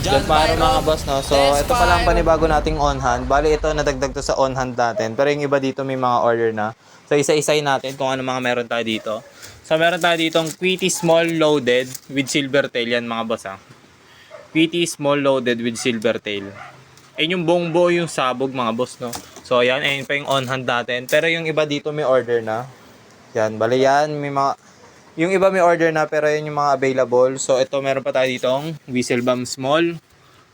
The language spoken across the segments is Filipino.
John Pyro mga boss, no? So, ito pa lang panibago nating on-hand. Bali, ito nadagdag to sa on-hand natin. Pero yung iba dito may mga order na. So, isa-isay natin kung ano mga meron tayo dito. So, meron tayo ditong Quitty Small Loaded with Silver Tail. Yan mga boss, ha. Quitty Small Loaded with Silver Tail. Ayun yung buong buo yung sabog mga boss, no? So, ayan. Ayun pa yung on-hand natin. Pero yung iba dito may order na. Yan. Bali yan. May mga... Yung iba may order na pero yun yung mga available. So ito meron pa tayo ditong Whistle Bomb Small.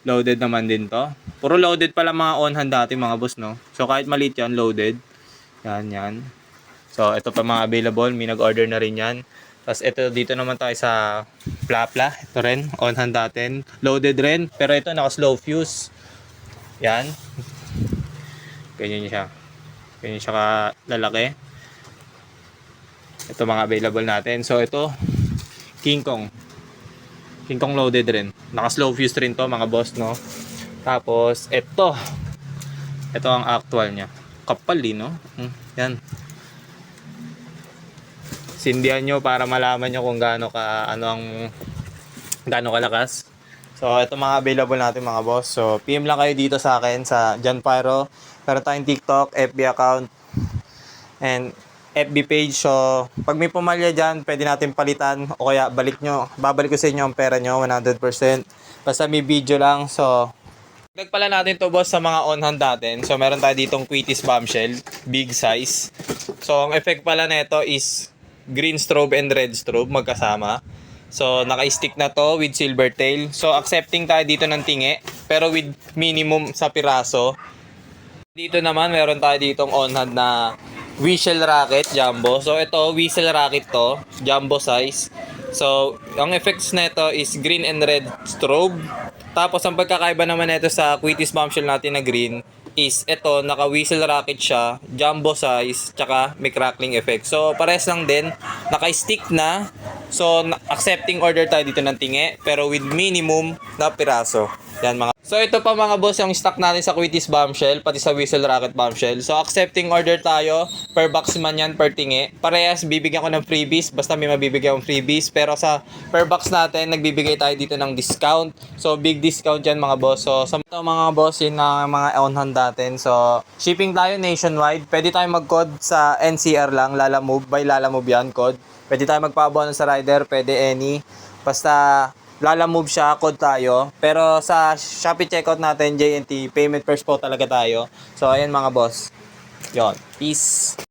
Loaded naman din to. Puro loaded pala mga on-hand dati mga boss, no? So kahit maliit yan, loaded. Yan, yan. So ito pa mga available. May nag-order na rin yan. Tapos ito dito naman tayo sa Plapla. Ito rin, on-hand natin. Loaded rin. Pero ito naka-slow fuse. Yan. Ganyan siya. Ganyan siya lalaki. Ito mga available natin. So ito, King Kong. King Kong loaded rin. Naka-slow fuse rin to mga boss, no? Tapos ito. Ito ang actual niya. Kapal din, no? Yan. Sindihan nyo para malaman nyo kung gaano kalakas. So ito mga available natin mga boss. So PM lang kayo dito sa akin sa John Pyro. Meron tayong TikTok, FB account, and FB page. So, pag may pumalya dyan, pwede natin palitan o kaya babalik ko sa inyo ang pera nyo 100%. Basta may video lang. So, dagdag pala natin to boss sa mga on-hand natin. So, meron tayo ditong Quitty's Bombshell, big size. So, ang effect pala nito is green strobe and red strobe magkasama. So, naka-stick na to with silver tail. So, accepting tayo dito ng tingi, pero with minimum sa piraso. Dito naman, meron tayo ditong on-hand na Whistle Rocket Jumbo. So ito, Whistle Rocket to, jumbo size. So, ang effects nito is green and red strobe. Tapos ang pagkakaiba naman nito sa Quitty's Bombshell natin na green is ito, naka Whistle Rocket siya, jumbo size, tsaka may crackling effect. So pares lang din, naka-stick na. So accepting order tayo dito ng tingi, pero with minimum na piraso. Yan mga. So ito pa mga boss yung stock natin sa Quitty's Bombshell, pati sa Whistle Rocket Bombshell. So accepting order tayo, per box man yan, per tingi. Parehas bibigyan ko ng freebies, basta may mabibigyan akong freebies. Pero sa per box natin, nagbibigay tayo dito ng discount. So big discount yan mga boss. So sa mga boss, yun na mga on-hand natin. So shipping tayo nationwide. Pwede tayo mag-code sa NCR lang, Lalamove, by Lalamove yan, code. Pwede tayo magpa-abono sa rider, pwede any. Basta Lalamove siya, code tayo. Pero sa Shopee checkout natin, JNT, payment first po talaga tayo. So, ayan mga boss. Yon. Peace.